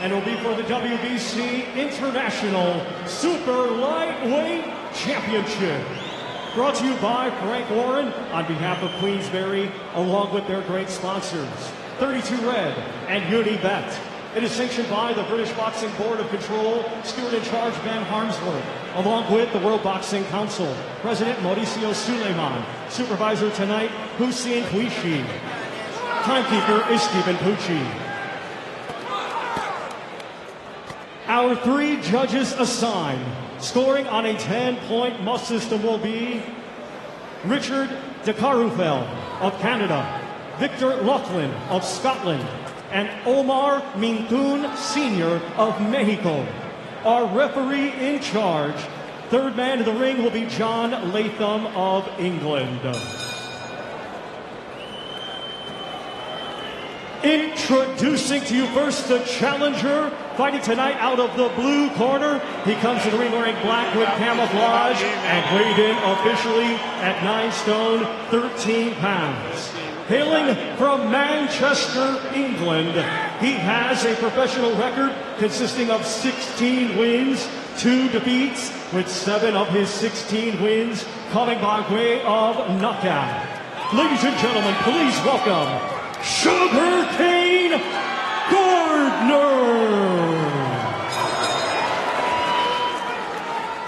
and will be for the WBC International Super Lightweight Championship. Brought to you by Frank Warren on behalf of Queensberry, along with their great sponsors, 32 Red and Unibet. It is sanctioned by the British Boxing Board of Control, steward in charge Ben Harmsworth, along with the World Boxing Council, President Mauricio Suleiman, supervisor tonight, Hussein Huishi. Timekeeper is Stephen Pucci. Our three judges assigned, scoring on a 10-point must system, will be Richard de Carufel of Canada, Victor Laughlin of Scotland, and Omar Mintun Sr. of Mexico. Our referee in charge, third man in the ring, will be John Latham of England. Introducing to you first the challenger, fighting tonight out of the blue corner. He comes to the ring wearing black with camouflage and weighed in officially at 9 stone, 13 pounds. Hailing from Manchester, England, he has a professional record consisting of 16 wins, 2 defeats, with 7 of his 16 wins coming by way of knockout. Ladies and gentlemen, please welcome Sugarcane Gardner.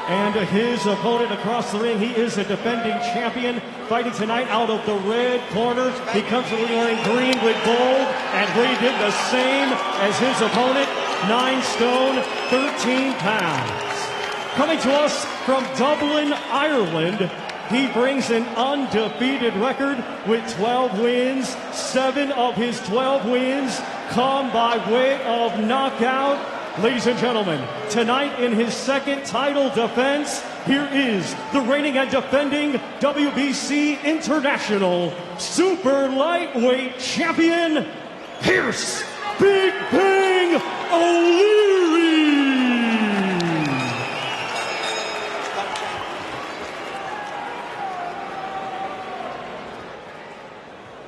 And his opponent across the ring, he is a defending champion, fighting tonight out of the red corner. He comes to the ring wearing green with gold, and weighed in the same as his opponent, 9 stone, 13 pounds. Coming to us from Dublin, Ireland, he brings an undefeated record with 12 wins. 7 of his 12 wins come by way of knockout. Ladies and gentlemen, tonight in his second title defense, here is the reigning and defending WBC International Super Lightweight Champion, Pierce Big Bang O'Leary.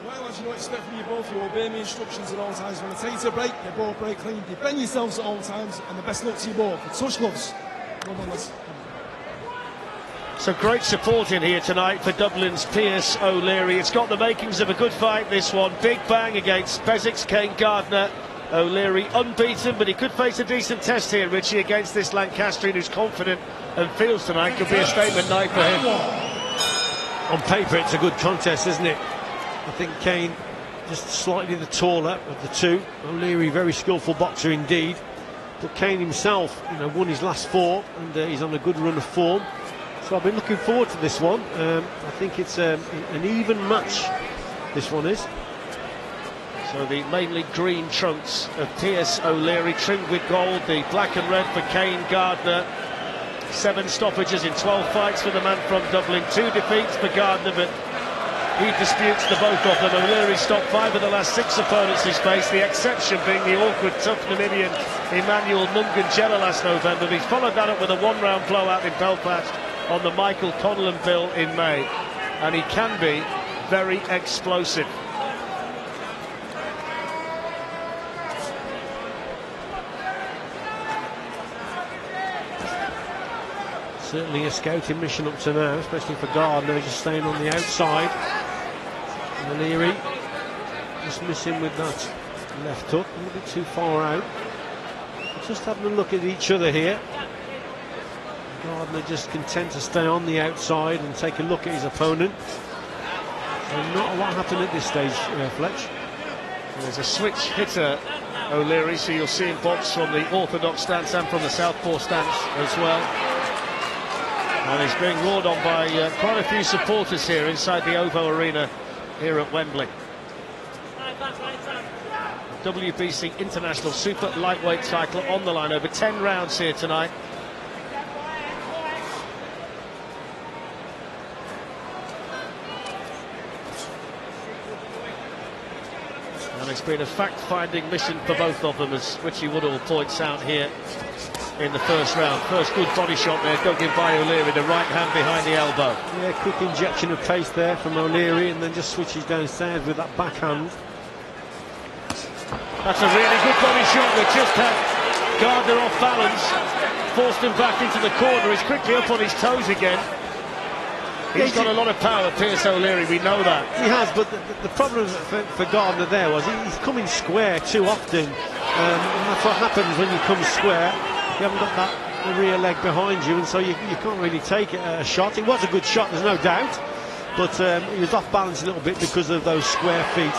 You know what to expect from you both. You obey my instructions at all times. When I take you to a break, you both break clean. Defend yourselves at all times, and the best luck to you both. Touch gloves. So great support in here tonight for Dublin's Pierce O'Leary. It's got the makings of a good fight, this one. Big bang against Bezik's Kane Gardner. O'Leary unbeaten, but he could face a decent test here, Richie, against this Lancastrian who's confident and feels tonight could be a statement night for him. On paper, it's a good contest, isn't it? I think Kane just slightly the taller of the two. O'Leary, very skillful boxer indeed. But Kane himself, won his last 4, and he's on a good run of form. So I've been looking forward to this one. I think it's an even match, this one is. So the mainly green trunks of Pierce O'Leary, trimmed with gold, the black and red for Kane Gardner. 7 stoppages in 12 fights for the man from Dublin. 2 defeats for Gardner, but he disputes the both of them. O'Leary stopped 5 of the last 6 opponents he's faced, the exception being the awkward, tough Namibian Emmanuel Mungangela last November. He's followed that up with a 1-round blowout in Belfast on the Michael Conlon bill in May. And he can be very explosive. Certainly a scouting mission up to now, especially for Gardner, just staying on the outside. O'Leary just missing with that left hook, a little bit too far out. Just having a look at each other here. Gardner just content to stay on the outside and take a look at his opponent. And not a lot happened at this stage, Fletch. There's a switch hitter, O'Leary, so you'll see him box from the orthodox stance and from the southpaw stance as well. And he's being roared on by quite a few supporters here inside the OVO Arena here at Wembley. WBC International Super Lightweight title on the line, over 10 rounds here tonight. And it's been a fact-finding mission for both of them, as Richie Woodall points out here in the first round. First good body shot there, dug in by O'Leary, the right hand behind the elbow. Yeah, quick injection of pace there from O'Leary, and then just switches downstairs with that backhand. That's a really good body shot, which just had Gardner off balance, forced him back into the corner. He's quickly up on his toes again. He's got a lot of power, Pierce O'Leary, we know that. He has, but the problem for Gardner there was he's coming square too often. And that's what happens when you come square. You haven't got that rear leg behind you, and so you can't really take a shot. It was a good shot, there's no doubt, but he was off balance a little bit because of those square feet.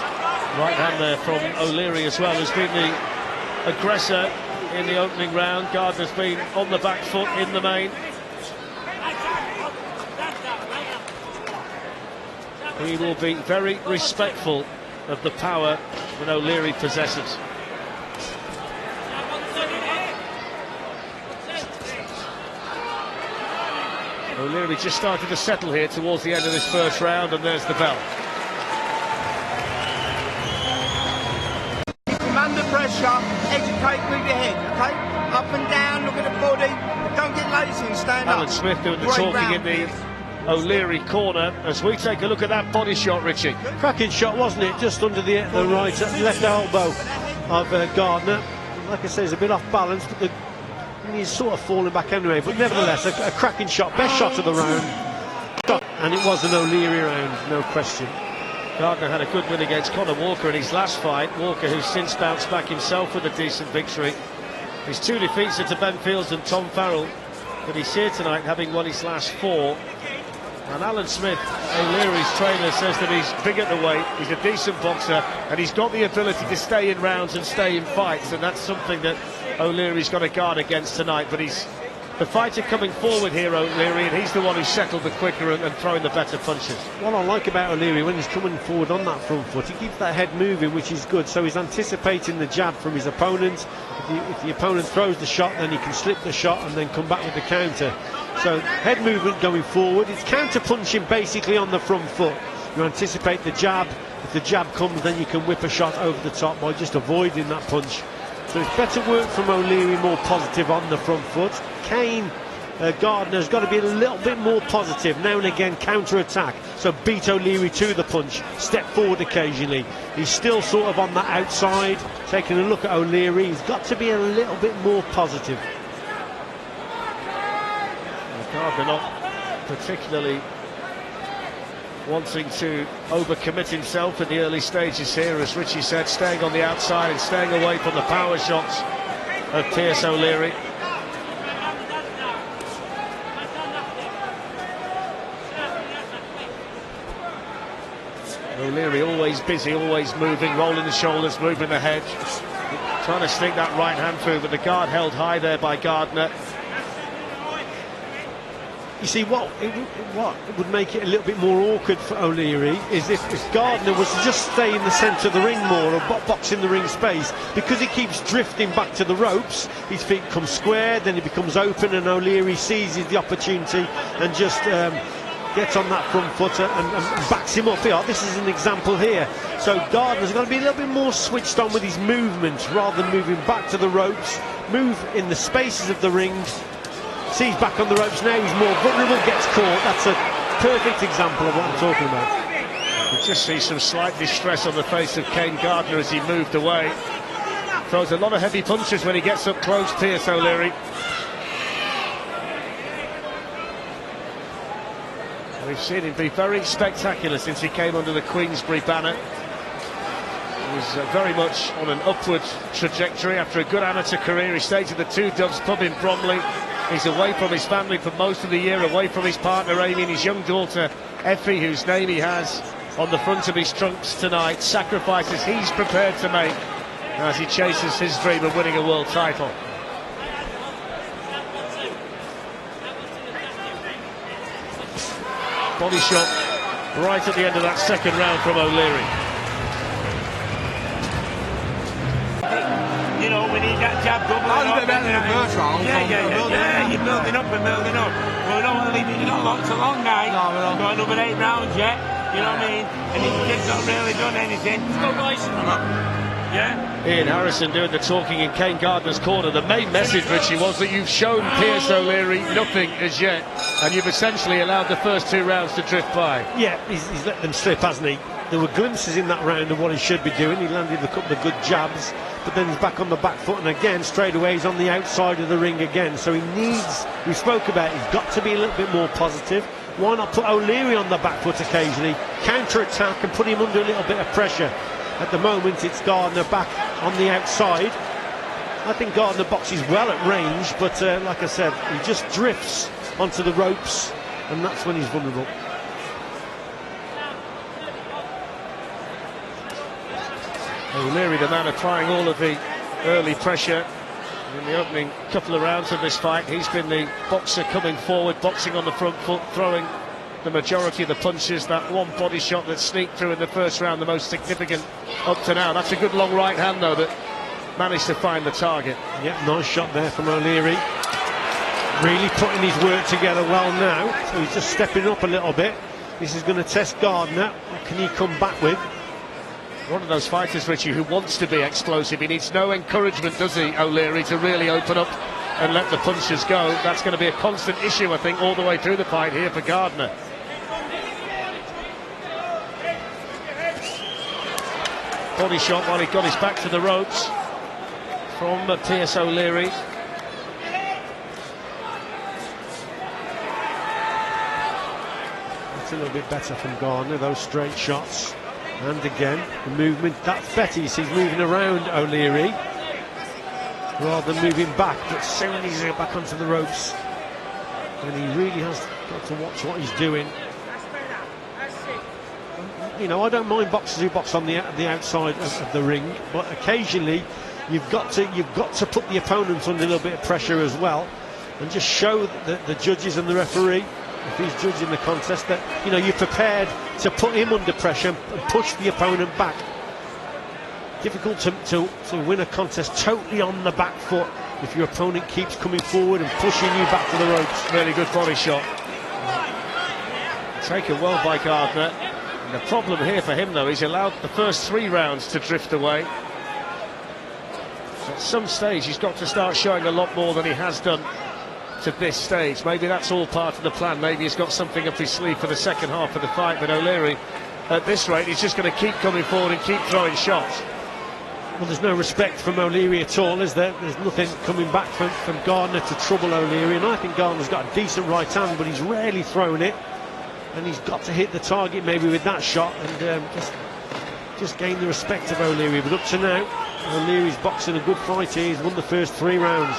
Right hand there from O'Leary as well, who's been the aggressor in the opening round. Gardner's been on the back foot in the main. He will be very respectful of the power that O'Leary possesses. O'Leary just started to settle here towards the end of this first round, and there's the bell. Keep him under pressure, educate with your head, okay? Up and down, look at the body, don't get lazy and stand up. Alan Smith doing the Great talking round, in the Pierce. O'Leary corner as we take a look at that body shot, Richie. Cracking shot, wasn't it? Just under the left elbow of Gardner. Like I say, he's a bit off balance, but he's sort of falling back anyway. But nevertheless, a cracking shot, best shot of the round. And it was an O'Leary round, no question. Gardner had a good win against Conor Walker in his last fight. Walker, who's since bounced back himself with a decent victory. His 2 defeats are to Ben Fields and Tom Farrell, but he's here tonight having won his last 4. And Alan Smith, O'Leary's trainer, says that he's big at the weight, he's a decent boxer, and he's got the ability to stay in rounds and stay in fights, and that's something that O'Leary's got to guard against tonight. But he's the fighter coming forward here, O'Leary, and he's the one who's settled the quicker and throwing the better punches. What I like about O'Leary, when he's coming forward on that front foot, he keeps that head moving, which is good. So he's anticipating the jab from his opponent. If the opponent throws the shot, then he can slip the shot and then come back with the counter. So head movement going forward. It's counter punching basically on the front foot. You anticipate the jab. If the jab comes, then you can whip a shot over the top by just avoiding that punch. So it's better work from O'Leary, more positive on the front foot. Gardner's got to be a little bit more positive, now and again counter-attack, so beat O'Leary to the punch, step forward occasionally. He's still sort of on the outside, taking a look at O'Leary. He's got to be a little bit more positive. Gardner not particularly wanting to overcommit himself in the early stages here, as Richie said, staying on the outside and staying away from the power shots of Pierce O'Leary. O'Leary always busy, always moving, rolling the shoulders, moving the head, trying to sneak that right hand through, but the guard held high there by Gardner. You see, what would make it a little bit more awkward for O'Leary is if Gardner was to just stay in the centre of the ring more, or box in the ring space, because he keeps drifting back to the ropes. His feet come square, then he becomes open, and O'Leary seizes the opportunity and just gets on that front foot and backs him up. Yeah, this is an example here. So Gardner's got to be a little bit more switched on with his movement, rather than moving back to the ropes, move in the spaces of the ring. Sees back on the ropes now, he's more vulnerable, gets caught. That's a perfect example of what I'm talking about. You just see some slight distress on the face of Kane Gardner as he moved away. Throws a lot of heavy punches when he gets up close, Pierce O'Leary. We've seen him be very spectacular since he came under the Queensberry banner. He was very much on an upward trajectory after a good amateur career. He stayed at the Two Doves pub in Bromley. He's away from his family for most of the year, away from his partner Amy and his young daughter Effie, whose name he has on the front of his trunks tonight. Sacrifices he's prepared to make as he chases his dream of winning a world title. Body shot right at the end of that second round from O'Leary. You know, we need that jab double. I was a bit better than the first round. Yeah, you're building up and building up. Well, we don't want to leave it, you've got lots of long night. No, we don't. Got another 8 rounds yet, you know what I mean? And these kids not really done anything. Let's go, guys. Yeah. Ian Harrison doing the talking in Kane Gardner's corner. The main message, Richie, was that you've shown Pierce O'Leary nothing as yet, and you've essentially allowed the first 2 rounds to drift by. Yeah, he's let them slip, hasn't he? there were glimpses in that round of what he should be doing. He landed a couple of good jabs, but then he's back on the back foot, and again, straight away, he's on the outside of the ring again. So he needs, we spoke about, he's got to be a little bit more positive. Why not put O'Leary on the back foot occasionally, counter-attack and put him under a little bit of pressure? At the moment, it's Gardner back on the outside. I think Gardner boxes well at range, but like I said, he just drifts onto the ropes, and that's when he's vulnerable. O'Leary, the man applying all of the early pressure in the opening couple of rounds of this fight. He's been the boxer coming forward, boxing on the front foot, throwing the majority of the punches. That one body shot that sneaked through in the first round, the most significant up to now. That's a good long right hand, though, that managed to find the target. Yep, nice shot there from O'Leary. Really putting his work together well now. So he's just stepping up a little bit. This is going to test Gardner. What can he come back with? One of those fighters, Richie, who wants to be explosive. He needs no encouragement, does he, O'Leary, to really open up and let the punches go. That's going to be a constant issue, I think, all the way through the fight here for Gardner. Body shot while he got his back to the ropes from T.S. O'Leary. That's a little bit better from Gardner, those straight shots. And again, the movement, that's better. You see he's moving around O'Leary rather than moving back, but soon as he's back onto the ropes, and he really has got to watch what he's doing. You know, I don't mind boxers who box on the outside of the ring, but occasionally you've got to put the opponent under a little bit of pressure as well, and just show the judges and the referee, if he's judging the contest, that you know you're prepared to put him under pressure and push the opponent back. Difficult to win a contest totally on the back foot if your opponent keeps coming forward and pushing you back to the ropes. Really good body shot. Taken well by Gardner. And the problem here for him, though, he's allowed the first 3 rounds to drift away. At some stage, he's got to start showing a lot more than he has done to this stage. Maybe that's all part of the plan. Maybe he's got something up his sleeve for the second half of the fight. But O'Leary, at this rate, he's just going to keep coming forward and keep throwing shots. Well, there's no respect from O'Leary at all, is there? There's nothing coming back from Gardner to trouble O'Leary, and I think Gardner's got a decent right hand, but he's rarely thrown it, and he's got to hit the target maybe with that shot and just gain the respect of O'Leary. But up to now, O'Leary's boxing a good fight here. He's won the first 3 rounds.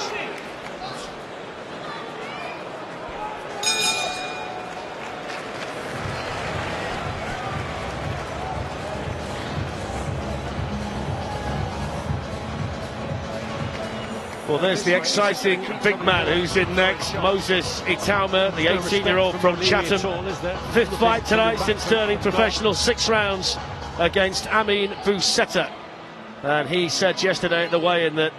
Well, there's the exciting big man who's in next, Moses Itauma, the 18-year-old from Chatham. 5th fight tonight since turning professional, 6 rounds against Amin Busetta. And he said yesterday at the weigh-in that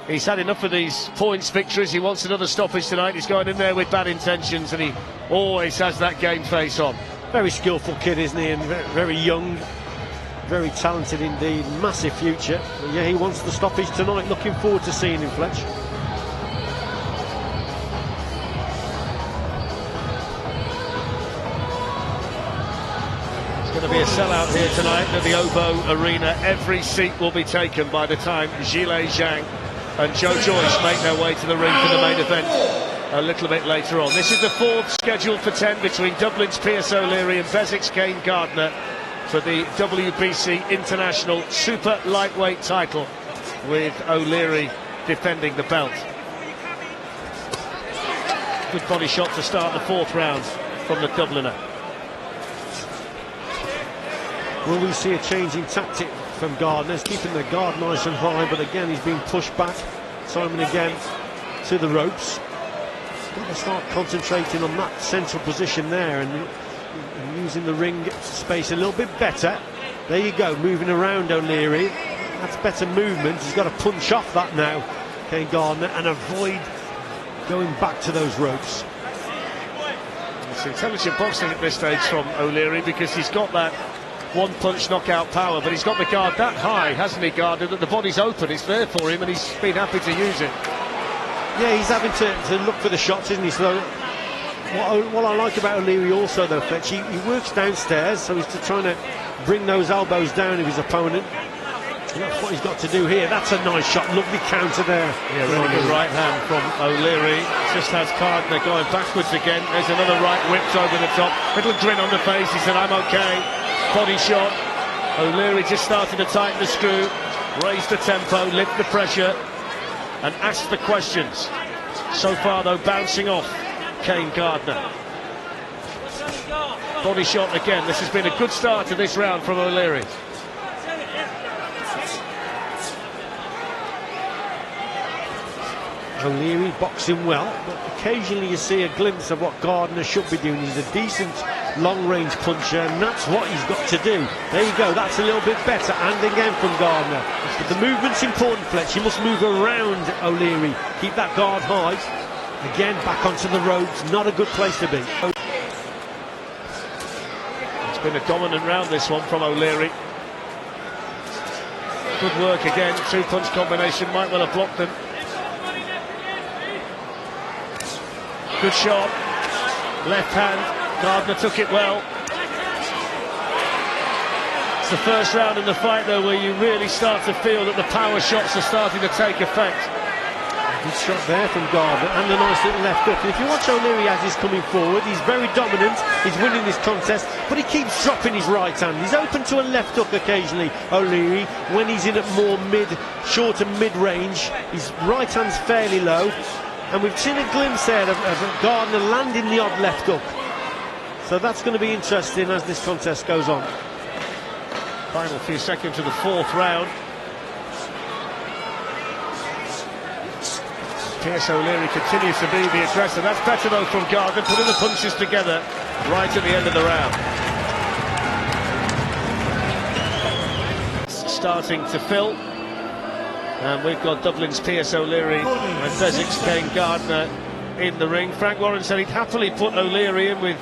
he's had enough of these points victories. He wants another stoppage tonight. He's going in there with bad intentions, and he always has that game face on. Very skillful kid, isn't he? And very young. Very talented indeed, massive future. But yeah, he wants the stoppage tonight. Looking forward to seeing him, Fletch. It's going to be a sellout here tonight at the Obo Arena. Every seat will be taken by the time Zhilei Zhang and Joe Joyce make their way to the ring for the main event a little bit later on. This is the 4th scheduled for 10 between Dublin's T.S. O'Leary and Bezik's Kane Gardner for the WBC International Super Lightweight title, with O'Leary defending the belt. Good body shot to start the 4th round from the Dubliner. Will we see a change in tactic from Gardner? He's keeping the guard nice and high, but again he's being pushed back time and again to the ropes. He's got to start concentrating on that central position there and using the ring space a little bit better. There you go, moving around O'Leary. That's better movement. He's got to punch off that now, Kane Gardner, and avoid going back to those ropes. It's intelligent boxing at this stage from O'Leary, because he's got that one-punch knockout power, but he's got the guard that high, hasn't he, Gardner, that the body's open. It's there for him, and he's been happy to use it. Yeah, he's having to look for the shots, isn't he? So what I like about O'Leary also, though, Fletch, he works downstairs, so he's trying to bring those elbows down of his opponent. And that's what he's got to do here. That's a nice shot, lovely counter there. Yeah, really good right hand from O'Leary. Just has Gardner going backwards again. There's another right whipped over the top. Little grin on the face. He said, I'm okay. Body shot. O'Leary just started to tighten the screw, raise the tempo, lift the pressure, and ask the questions. So far, though, bouncing off Kane Gardner. Body shot again. This has been a good start to this round from O'Leary. O'Leary boxing well, but occasionally you see a glimpse of what Gardner should be doing. He's a decent long-range puncher, and that's what he's got to do. There you go, that's a little bit better, and again from Gardner. But the movement's important, Fletch. You must move around O'Leary, keep that guard high. Again, back onto the ropes, not a good place to be. It's been a dominant round, this one, from O'Leary. Good work again, two-punch combination, might well have blocked them. Good shot, left hand, Gardner took it well. It's the first round in the fight, though, where you really start to feel that the power shots are starting to take effect. Good shot there from Gardner, and a nice little left hook. And if you watch O'Leary as he's coming forward, he's very dominant, he's winning this contest, but he keeps dropping his right hand. He's open to a left hook occasionally, O'Leary, when he's in at more short and mid-range. His right hand's fairly low. And we've seen a glimpse there of Gardner landing the odd left hook. So that's going to be interesting as this contest goes on. Final few seconds of the fourth round. T.S. O'Leary continues to be the aggressor. That's better though from Gardner, putting the punches together right at the end of the round. Starting to fill. And we've got Dublin's T.S. O'Leary and Bezek's Kane Gardner in the ring. Frank Warren said he'd happily put O'Leary in with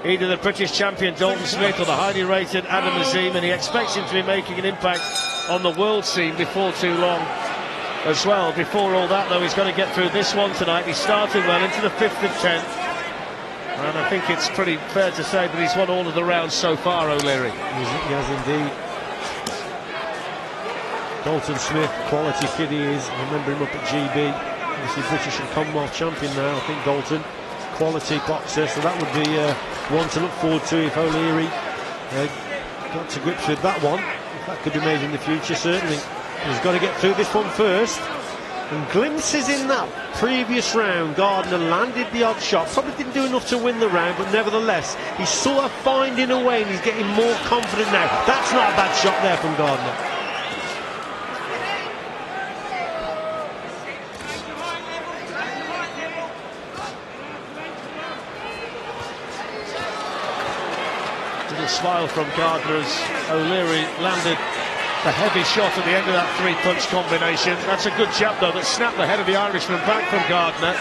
either the British champion Dalton Smith or the highly rated Adam Azim, and he expects him to be making an impact on the world scene before too long as well. Before all that, though, he's got to get through this one tonight. He's started well into the 5th of 10. And I think it's pretty fair to say that he's won all of the rounds so far, O'Leary. He has indeed. Dalton Smith, quality kid he is. I remember him up at GB. Obviously British and Commonwealth champion now, I think Dalton. Quality boxer, so that would be one to look forward to if O'Leary got to grips with that one. If that could be made in the future, certainly. He's got to get through this one first. And glimpses in that previous round, Gardner landed the odd shot. Probably didn't do enough to win the round, but nevertheless, he's sort of finding a way and he's getting more confident now. That's not a bad shot there from Gardner. Little smile from Gardner as O'Leary landed the heavy shot at the end of that three-punch combination. That's a good jab, though, that snapped the head of the Irishman back from Gardner.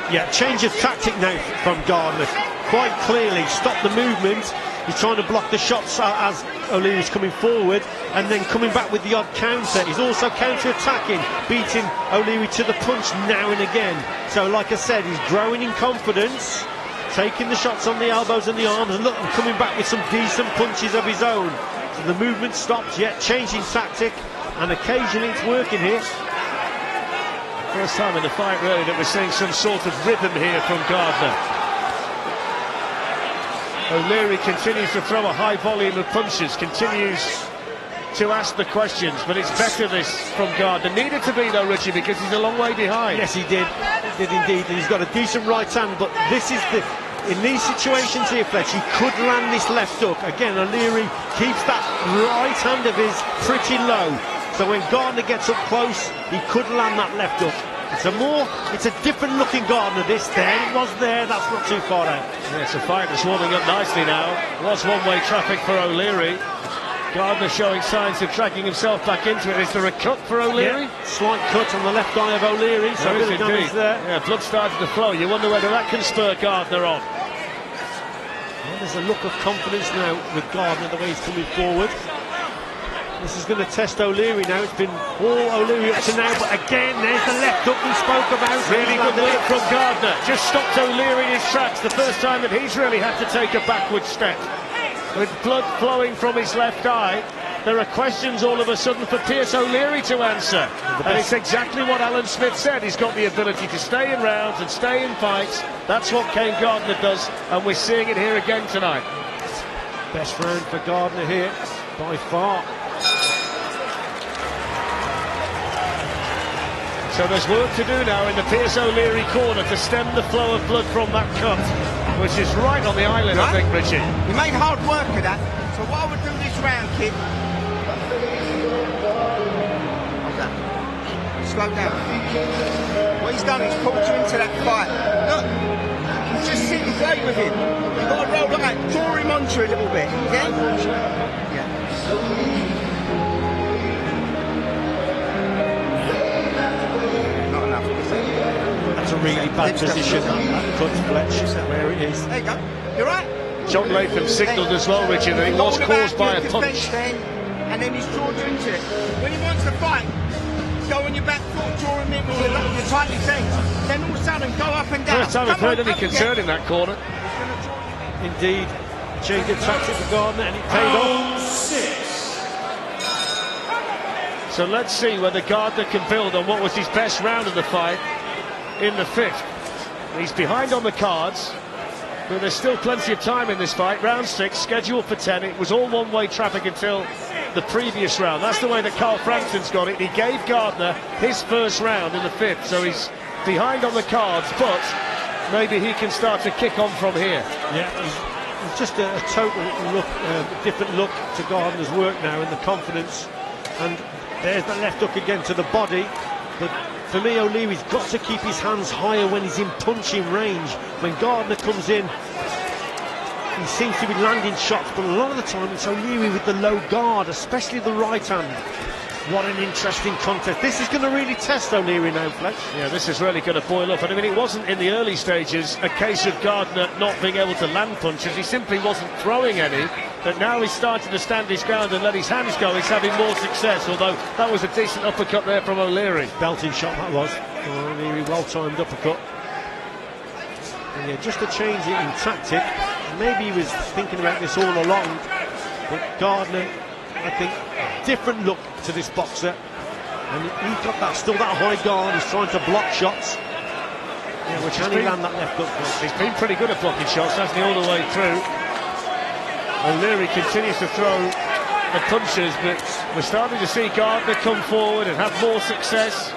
Yeah, change of tactic now from Gardner. Quite clearly, stop the movement. He's trying to block the shots as O'Leary's coming forward, and then coming back with the odd counter. He's also counter-attacking, beating O'Leary to the punch now and again. So, like I said, he's growing in confidence, taking the shots on the elbows and the arms, and look, coming back with some decent punches of his own. So the movement stops, yet changing tactic, and occasionally it's working here. First time in the fight, really, that we're seeing some sort of rhythm here from Gardner. O'Leary continues to throw a high volume of punches, continues to ask the questions, but it's better this from Gardner. Needed to be, though, Richie, because he's a long way behind. Yes, he did. He did indeed, and he's got a decent right hand, but this is the... In these situations here, Fletch, he could land this left hook. Again, O'Leary keeps that right hand of his pretty low. So when Gardner gets up close, he could land that left hook. It's a different looking Gardner this. There it was there, that's not too far out. Yeah, it's a fight that's warming up nicely now. Was one-way traffic for O'Leary. Gardner showing signs of dragging himself back into it. Is there a cut for O'Leary? Yeah, slight cut on the left eye of O'Leary, so a bit of damage there. Yeah, blood started to flow. You wonder whether that can spur Gardner on. Well, there's a look of confidence now with Gardner, the way he's coming forward. This is going to test O'Leary now. It's been all O'Leary up to now, but again, there's the left hook we spoke about. Really good work from Gardner. Just stopped O'Leary in his tracks. The first time that he's really had to take a backward step. with blood flowing from his left eye. There are questions all of a sudden for Pierce O'Leary to answer. And it's exactly what Alan Smith said. He's got the ability to stay in rounds and stay in fights. That's what Kane Gardner does, and we're seeing it here again tonight. Best round for Gardner here, by far. So there's work to do now in the Pierce O'Leary corner to stem the flow of blood from that cut, which is right on the eyelid, I think, Richie. He made hard work of that. So what I would do this round, kid. Hold that. Slow down. What he's done is pulled you into that fight. Look, you just sit and play with him. You've got to roll like that. Draw him onto you a little bit. Yeah? Yeah. That's a really bad position, that cut, Fletch, where it is. There you go. You're right. John Latham signalled as well, Richard, that it was caused by a punch. And then he's drawn you into it. When he wants to fight, go on your back foot, draw him in with your tightly things. Then all of a sudden, go up and down. First time I've heard any concern in that corner. Indeed. Changed the tactic for Gardner, and it paid off. 6. So let's see whether Gardner can build on what was his best round of the fight in the 5th. He's behind on the cards, but there's still plenty of time in this fight. Round 6, scheduled for 10. It was all one-way traffic until the previous round. That's the way that Carl Frampton's got it. He gave Gardner his first round in the 5th, so he's behind on the cards, but maybe he can start to kick on from here. Yeah, it's just a total look, different look to Gardner's work now, and the confidence. And there's the left hook again to the body, but for me, O'Leary's got to keep his hands higher when he's in punching range. When Gardner comes in, he seems to be landing shots, but a lot of the time it's O'Leary with the low guard, especially the right hand. What an interesting contest. This is going to really test O'Leary now, Fletch. Yeah, this is really going to boil up. And I mean, it wasn't in the early stages a case of Gardner not being able to land punches. He simply wasn't throwing any. But now he's starting to stand his ground and let his hands go. He's having more success, although that was a decent uppercut there from O'Leary. Belting shot that was. O'Leary, well-timed uppercut. And yeah, just a change in tactic. Maybe he was thinking about this all along. But Gardner, I think, different look to this boxer. And he's got that, still that high guard. He's trying to block shots. Yeah, which can he land that left hook? He's been pretty good at blocking shots, hasn't he, all the way through. O'Leary continues to throw the punches, but we're starting to see Gardner come forward and have more success,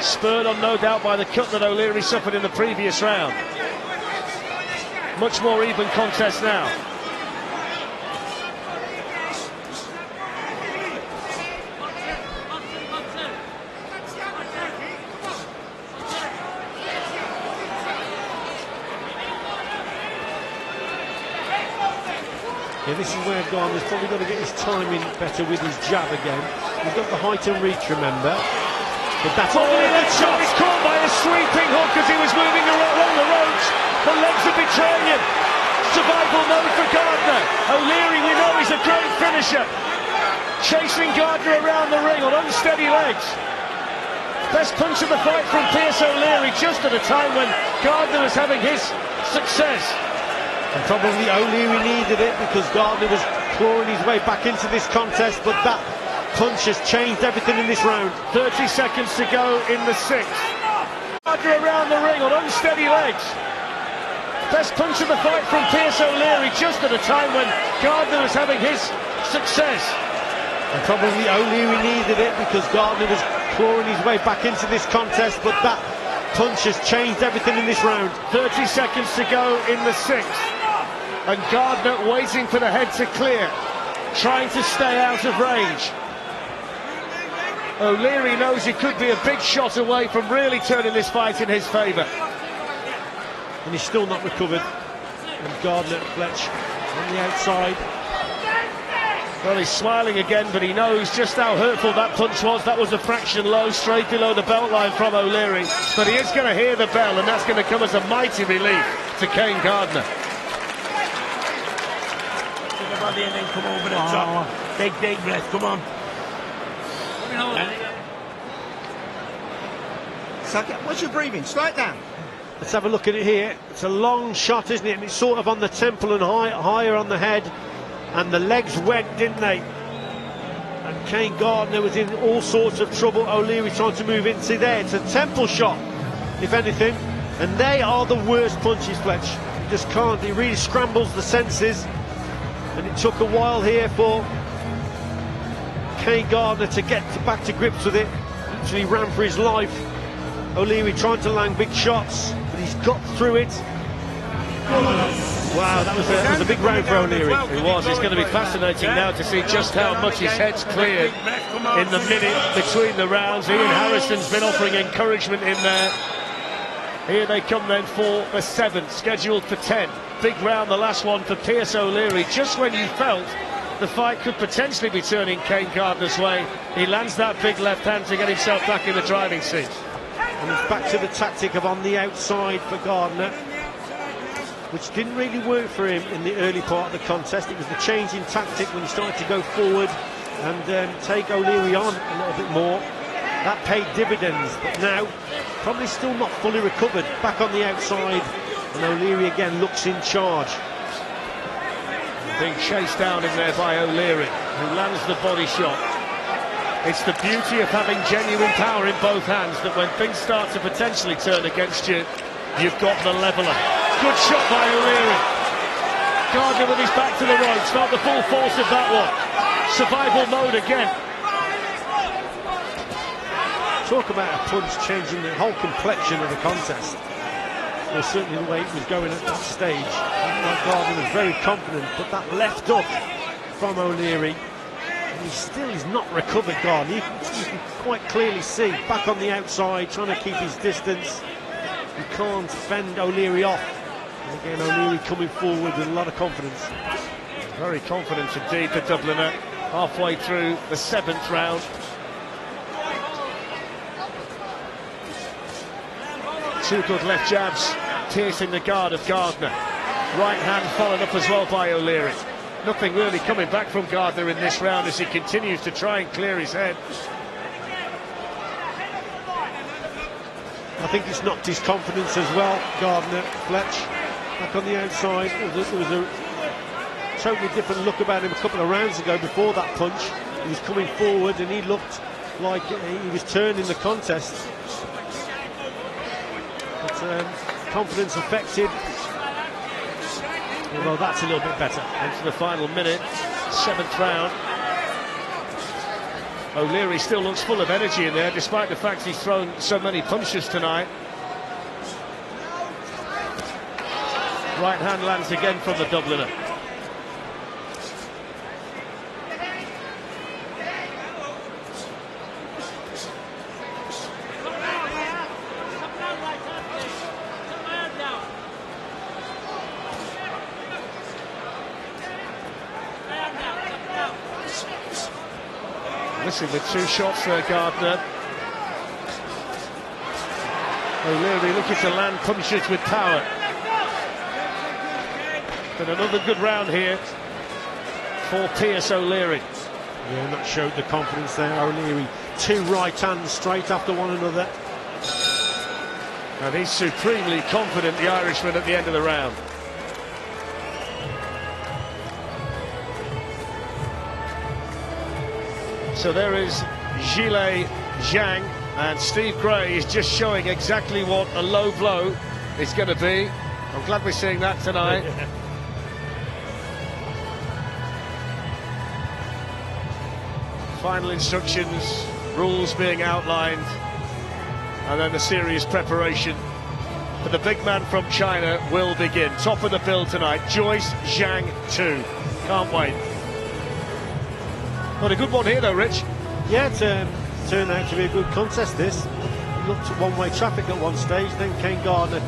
spurred on no doubt by the cut that O'Leary suffered in the previous round. Much more even contest now. Yeah, this is where Gardner's probably got to get his timing better with his jab again. He's got the height and reach, remember. But that's that shot is caught by a sweeping hook as he was moving along the ropes. The legs are betraying him. Survival mode for Gardner. O'Leary, we know, he's a great finisher. Chasing Gardner around the ring on unsteady legs. Best punch of the fight from Pierce O'Leary, just at a time when Gardner was having his success. And probably O'Leary needed it because Gardner was clawing his way back into this contest, but that punch has changed everything in this round. 30 seconds to go in the 6th. Gardner around the ring on unsteady legs. Best punch of the fight from Pierce O'Leary, just at a time when Gardner was having his success. And probably O'Leary needed it because Gardner was clawing his way back into this contest, but that punch has changed everything in this round. 30 seconds to go in the 6th. And Gardner waiting for the head to clear, trying to stay out of range. O'Leary knows he could be a big shot away from really turning this fight in his favour. And he's still not recovered. And Gardner, Fletch, on the outside. Well, he's smiling again, but he knows just how hurtful that punch was. That was a fraction low, straight below the belt line from O'Leary. But he is going to hear the bell, and that's going to come as a mighty relief to Kane Gardner. And then come over the top. Take deep breath, come on. What's your breathing? Slow it down. Let's have a look at it here. It's a long shot, isn't it? And it's sort of on the temple and higher on the head. and the legs went, didn't they? And Kane Gardner was in all sorts of trouble. O'Leary trying to move in. See there, it's a temple shot, if anything, and they are the worst punches, Fletch. You just can't, it really scrambles the senses, and it took a while here for Kane Gardner to get back to grips with it. Actually ran for his life. O'Leary trying to land big shots, but he's got through it. Wow, that was a big round for O'Leary. It was. It's going to be fascinating now to see just how much his head's cleared in the minute between the rounds. Ian Harrison's been offering encouragement in there. Here they come then for the 7th, scheduled for 10. Big round, the last one for Pierce O'Leary. Just when you felt the fight could potentially be turning Kane Gardner's way, he lands that big left hand to get himself back in the driving seat. And it's back to the tactic of on the outside for Gardner, which didn't really work for him in the early part of the contest. It was the change in tactic when he started to go forward and take O'Leary on a little bit more. That paid dividends, but now probably still not fully recovered. Back on the outside, and O'Leary again looks in charge. Being chased down in there by O'Leary, who lands the body shot. It's the beauty of having genuine power in both hands, that when things start to potentially turn against you, you've got the leveller. Good shot by O'Leary. Gardner with his back to the ropes, felt the full force of that one. Survival mode again. Talk about a punch changing the whole complexion of the contest. Well, certainly the way it was going at that stage. Gardner was very confident, but that left up from O'Leary, and he still is not recovered, Gardner. You can quite clearly see, back on the outside, trying to keep his distance. You can't fend O'Leary off. And again, O'Leary coming forward with a lot of confidence. Very confident indeed, the Dubliner, halfway through the 7th round. Two good left jabs, piercing the guard of Gardner. Right hand followed up as well by O'Leary. Nothing really coming back from Gardner in this round as he continues to try and clear his head. I think it's knocked his confidence as well, Gardner, Fletch. Back on the outside, there was a totally different look about him a couple of rounds ago before that punch. He was coming forward and he looked like he was turning the contest. But confidence affected. Although that's a little bit better. Into the final minute, 7th round. O'Leary still looks full of energy in there, despite the fact he's thrown so many punches tonight. Right hand lands again from the Dubliner. Missing with 2 shots there, Gardner. O'Leary looking to land punches with power. But another good round here for Pierce O'Leary. Yeah, and that showed the confidence there. O'Leary, 2 right hands straight after one another. And he's supremely confident, the Irishman, at the end of the round. So there is Zhilei Zhang, and Steve Gray is just showing exactly what a low blow is going to be. I'm glad we're seeing that tonight. Final instructions, rules being outlined, and then the serious preparation. But the big man from China will begin. Top of the bill tonight, Joyce Zhang 2. Can't wait. Not a good one here though, Rich. Yeah, it turned out to be a good contest, this. It looked at one-way traffic at one stage, then Kane Gardner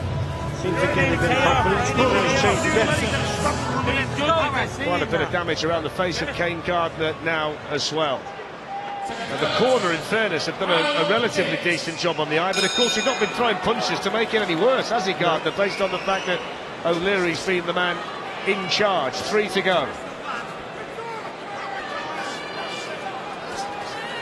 seemed to gain a bit of confidence. He managed to change the bet. Quite a bit of damage around the face of Kane Gardner now as well. And the corner, in fairness, have done a relatively decent job on the eye, but of course he's not been throwing punches to make it any worse, has he, Gardner, based on the fact that O'Leary's been the man in charge. 3 to go.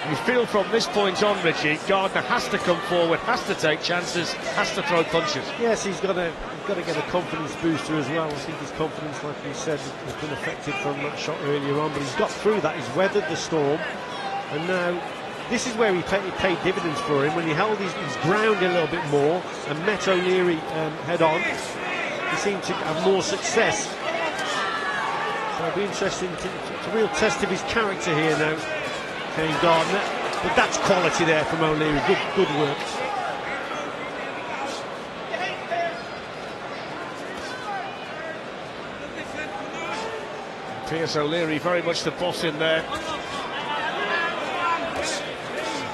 You feel from this point on, Richie, Gardner has to come forward, has to take chances, has to throw punches. Yes, he's got to get a confidence booster as well. I think his confidence, like you said, has been affected from that shot earlier on, but he's got through that, he's weathered the storm, and now this is where he paid dividends for him, when he held his ground a little bit more and met O'Leary head on. He seemed to have more success. So it'll be interesting to a real test of his character here now, Kane Gardner. But that's quality there from O'Leary. Good work. Pierce O'Leary very much the boss in there.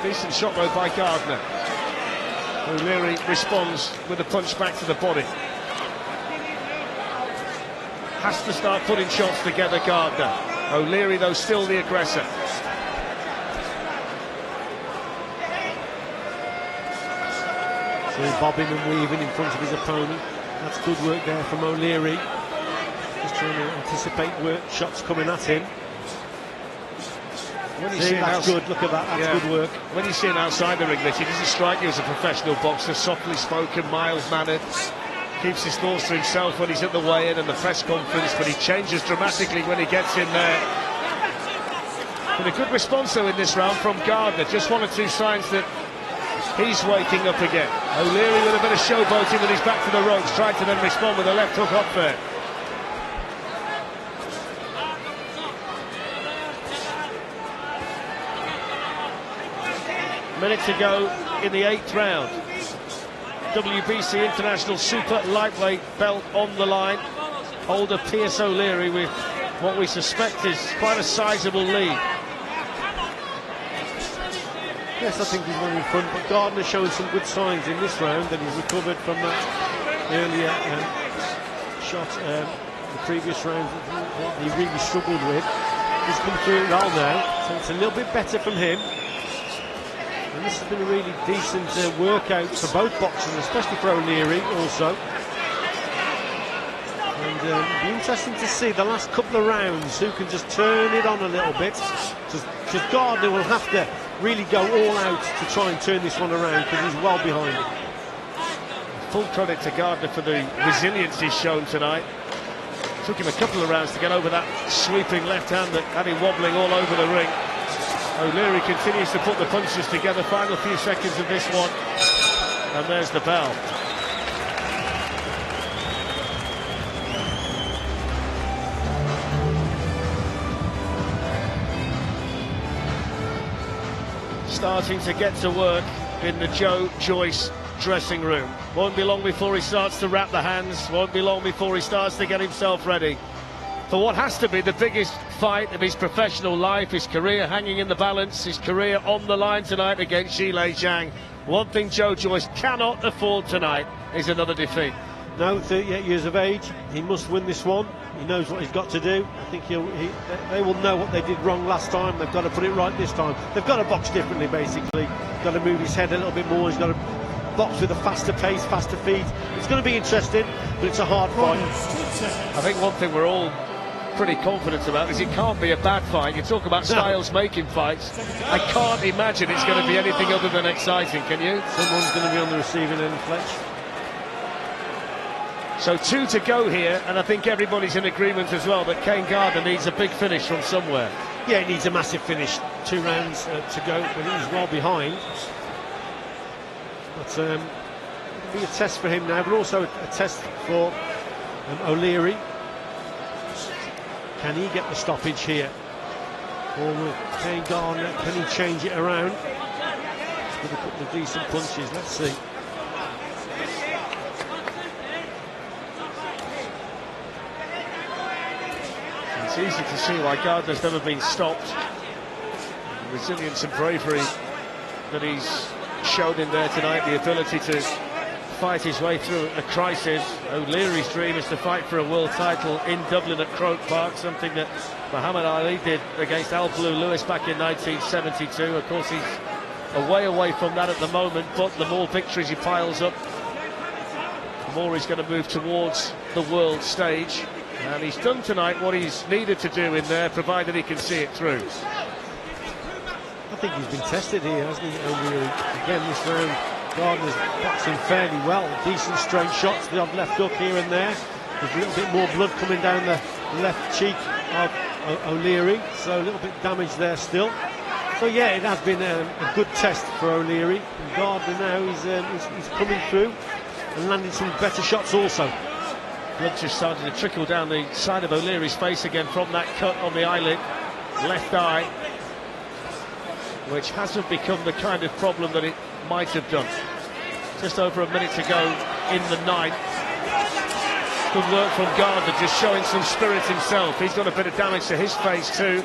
Decent shot though by Gardner. O'Leary responds with a punch back to the body. Has to start putting shots together, Gardner. O'Leary though still the aggressor. So bobbing and weaving in front of his opponent. That's good work there from O'Leary. Just trying to anticipate shots coming at him. That's good, look at that, that's good work. When you see him outside the ring, he doesn't strike you as a professional boxer, softly spoken, mild-mannered, keeps his thoughts to himself when he's at the weigh-in and the press conference, but he changes dramatically when he gets in there. But a good response though in this round from Gardner, just one or two signs that he's waking up again. O'Leary with a bit of showboating, and he's back to the ropes, tried to then respond with a left hook up there. Minute to go in the 8th round. WBC International Super Lightweight belt on the line. Holder Pierce O'Leary with what we suspect is quite a sizable lead. Yes, I think he's one in front, but Gardner showing some good signs in this round, and he's recovered from that earlier shot the previous round that he really struggled with. He's come through it well now, so it's a little bit better from him. And this has been a really decent workout for both boxers, especially for O'Leary also. And it'll be interesting to see the last couple of rounds who can just turn it on a little bit. Because Gardner will have to really go all out to try and turn this one around, because he's well behind it. Full credit to Gardner for the resilience he's shown tonight. Took him a couple of rounds to get over that sweeping left hand that had him wobbling all over the ring. O'Leary continues to put the punches together. Final few seconds of this one, and there's the bell. Starting to get to work in the Joe Joyce dressing room. Won't be long before he starts to wrap the hands. Won't be long before he starts to get himself ready for what has to be the biggest fight of his professional life, his career hanging in the balance, his career on the line tonight against Zhilei Zhang. One thing Joe Joyce cannot afford tonight is another defeat. Now 38 years of age, he must win this one. He knows what he's got to do. I think they will know what they did wrong last time. They've got to put it right this time. They've got to box differently, basically. Got to move his head a little bit more. He's got to box with a faster pace, faster feet. It's going to be interesting, but it's a hard fight. I think one thing we're all pretty confident about is it can't be a bad fight. You talk about styles making fights. I can't imagine it's going to be anything other than exciting, can you? Someone's going to be on the receiving end, Fletch. So 2 to go here, and I think everybody's in agreement as well that Kane Gardner needs a big finish from somewhere. Yeah, he needs a massive finish. 2 rounds to go, but he's well behind. But it'll be a test for him now, but also a test for O'Leary. Can he get the stoppage here? Or will Kane Gardner, can he change it around? With a couple of decent punches, let's see. It's easy to see why Gardner's never been stopped. The resilience and bravery that he's shown in there tonight, the ability to fight his way through a crisis. O'Leary's dream is to fight for a world title in Dublin at Croke Park, something that Muhammad Ali did against Al Blue Lewis back in 1972. Of course, he's a way away from that at the moment, but the more victories he piles up, the more he's going to move towards the world stage. And he's done tonight what he's needed to do in there, provided he can see it through. I think he's been tested here, hasn't he, O'Leary? Again, this round, Gardner's boxing fairly well. Decent straight shots, the odd left hook here and there. There's a little bit more blood coming down the left cheek of O'Leary, so a little bit damage there still. So yeah, it has been a good test for O'Leary. And Gardner now, he's coming through and landing some better shots also. Blood just started to trickle down the side of O'Leary's face again from that cut on the eyelid, left eye, which hasn't become the kind of problem that it might have done. Just over a minute to go in the ninth. Good work from Gardner, just showing some spirit himself. He's got a bit of damage to his face too.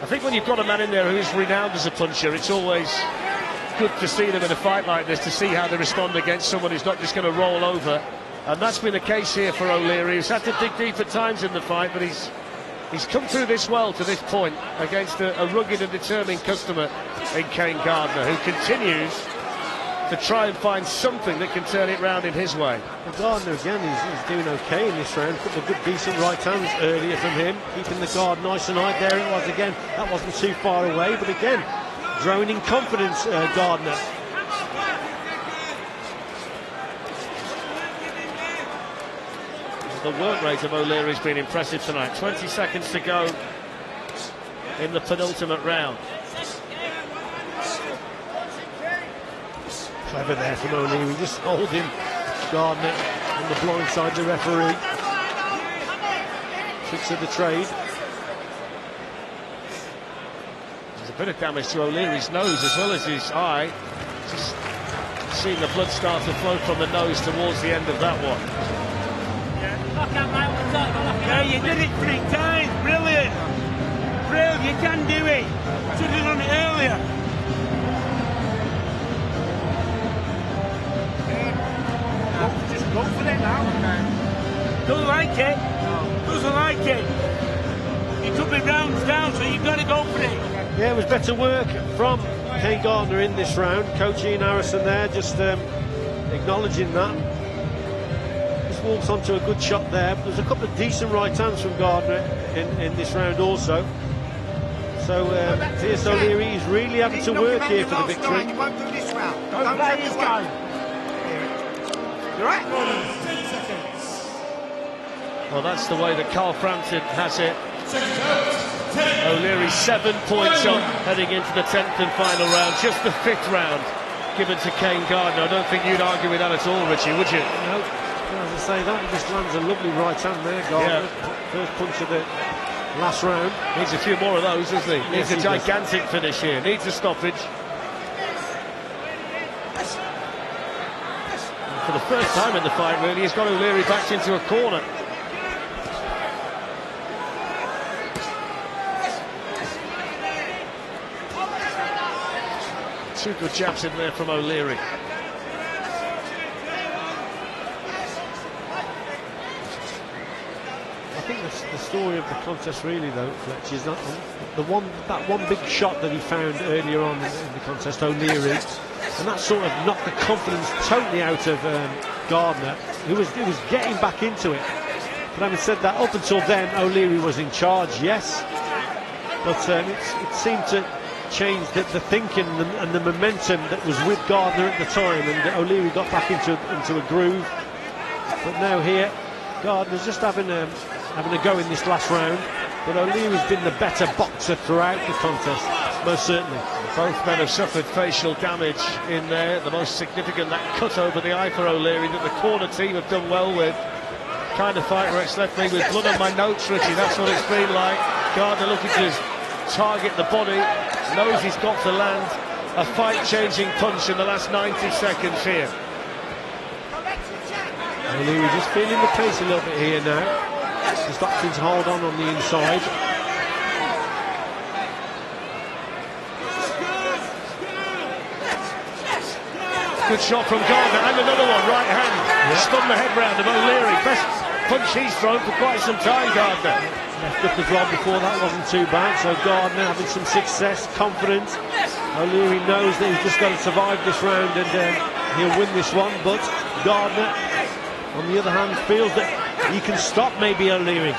I think when you've got a man in there who is renowned as a puncher, it's always good to see them in a fight like this, to see how they respond against someone who's not just going to roll over. And that's been the case here for O'Leary. He's had to dig deep at times in the fight, but he's come through this well to this point against a rugged and determined customer in Kane Gardner, who continues to try and find something that can turn it round in his way. Well, Gardner again, he's doing okay in this round. A couple of good, decent right hands earlier from him, keeping the guard nice and high. There it was again. That wasn't too far away, but again, droning confidence, Gardner. The work rate of O'Leary's been impressive tonight. 20 seconds to go in the penultimate round. Clever there from O'Leary, just holding Gardner on the blind side of the referee. Tricks of the trade. There's a bit of damage to O'Leary's nose as well as his eye. Just seeing the blood start to flow from the nose towards the end of that one. Yeah, you did it 3 times. Brilliant. Brilliant, you can do it. Should have done it earlier. Just go for it now. Doesn't like it. Doesn't like it. You took the rounds down, so you've got to go for it. Yeah, it was better work from Kane Gardner in this round. Coach Ian Harrison there, just acknowledging that. Walks onto a good shot there, but there's a couple of decent right hands from Gardner in this round also. So T.S. O'Leary is really having to work here for the victory. You won't do this round. Don't play this game. You're right. Well, that's the way that Carl Frampton has it. O'Leary 7 points up heading into the 10th and final round. Just the 5th round given to Kane Gardner. I don't think you'd argue with that at all, Richie, would you? No. As I say, that just lands a lovely right hand there, Gardner. Yeah. First punch of the last round. Needs a few more of those, doesn't he? Yes, Needs a gigantic finish here. Needs a stoppage. And for the first time in the fight, really, he's got O'Leary backed into a corner. Two good jabs in there from O'Leary. I think the story of the contest really, though, Fletch, is that one big shot that he found earlier on in the contest, O'Leary, and that sort of knocked the confidence totally out of Gardner, who was getting back into it. But having said that, up until then, O'Leary was in charge, yes, but it seemed to change the thinking and the momentum that was with Gardner at the time, and O'Leary got back into a groove. But now here, Gardner's just having a go in this last round, but O'Leary's been the better boxer throughout the contest, most certainly. Both men have suffered facial damage in there. The most significant, that cut over the eye for O'Leary, that the corner team have done well with. Kind of fight where it's left me with blood on my notes, Richie. That's what it's been like. Gardner looking to target the body, knows he's got to land a fight-changing punch in the last 90 seconds here. O'Leary just feeling the pace a little bit here now. Just opting to hold on the inside. Good shot from Gardner, and another one, right hand. Yeah. Spun the head round of O'Leary. Best punch he's thrown for quite some time, Gardner. Left up as well before, that wasn't too bad. So Gardner having some success, confidence. O'Leary knows that he's just got to survive this round and he'll win this one. But Gardner, on the other hand, feels that he can stop maybe O'Leary.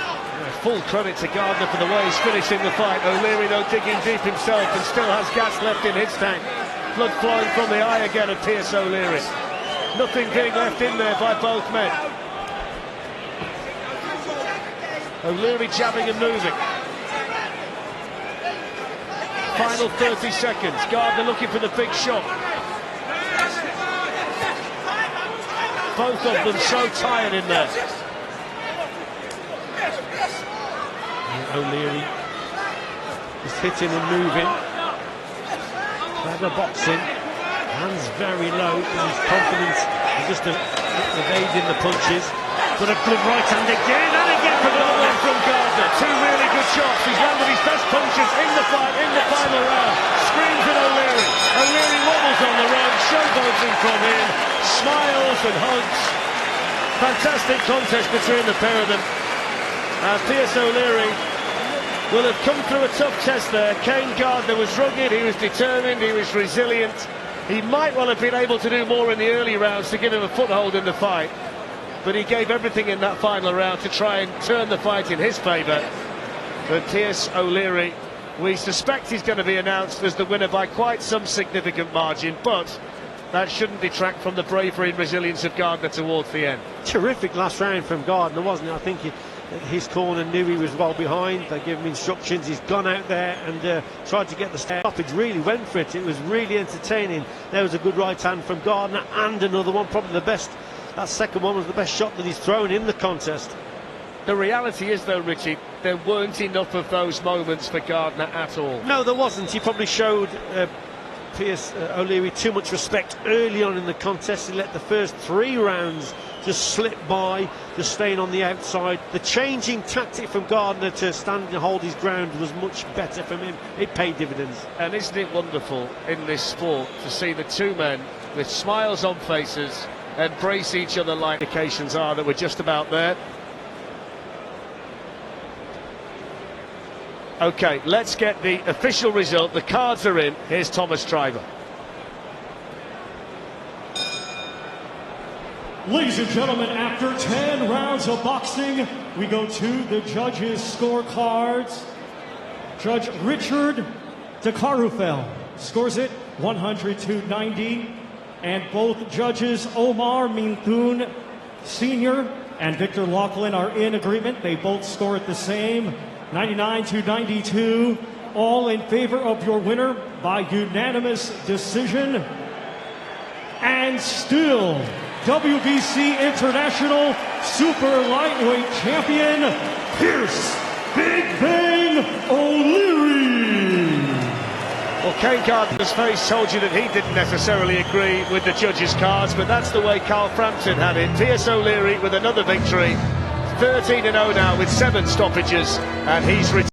full credit to Gardner for the way he's finishing the fight. O'Leary, though, digging deep himself and still has gas left in his tank. Blood flowing from the eye again of Pierce O'Leary. Nothing being left in there by both men. O'Leary jabbing and moving. Final 30 seconds. Gardner looking for the big shot. Both of them so tired in there. O'Leary is hitting and moving. Clever boxing. Hands very low. His confidence is just evading the punches. But a good right hand again and again Good line from Gardner. Two really good shots. He's landed his best punches in the fight, in the final round. Screams at O'Leary. O'Leary wobbles on the road, showboating from him. Smiles and hugs. Fantastic contest between the pair of them. And Pierce O'Leary will have come through a tough test there. Kane Gardner was rugged, he was determined, he was resilient. He might well have been able to do more in the early rounds to give him a foothold in the fight. But he gave everything in that final round to try and turn the fight in his favour. But Pierce O'Leary, we suspect he's going to be announced as the winner by quite some significant margin, but that shouldn't detract from the bravery and resilience of Gardner towards the end. Terrific last round from Gardner, wasn't it? I think his corner knew he was well behind. They gave him instructions. He's gone out there and tried to get the stoppage. Really went for it. It was really entertaining. There was a good right hand from Gardner and another one, probably the best. That second one was the best shot that he's thrown in the contest. The reality is, though, Richie, there weren't enough of those moments for Gardner at all. No, there wasn't. He probably showed Pierce O'Leary too much respect early on in the contest. He let the first 3 rounds just slip by, just staying on the outside. The changing tactic from Gardner to stand and hold his ground was much better from him. It paid dividends. And isn't it wonderful in this sport to see the two men with smiles on faces embrace each other like occasions are that we're just about there. Okay, let's get the official result. The cards are in. Here's Thomas Triver. Ladies and gentlemen, after 10 rounds of boxing, we go to the judges' scorecards. Judge Richard DeCarufel scores it 100-90. And both judges, Omar Minthun Sr. and Victor Laughlin, are in agreement. They both score it the same, 99-92. All in favor of your winner by unanimous decision. And still, WBC International Super Lightweight Champion, Pierce Big Bang O'Leary. Well, Kane Gardner's face told you that he didn't necessarily agree with the judges' cards, but that's the way Carl Frampton had it. Pierce O'Leary with another victory, 13-0 now with 7 stoppages, and he's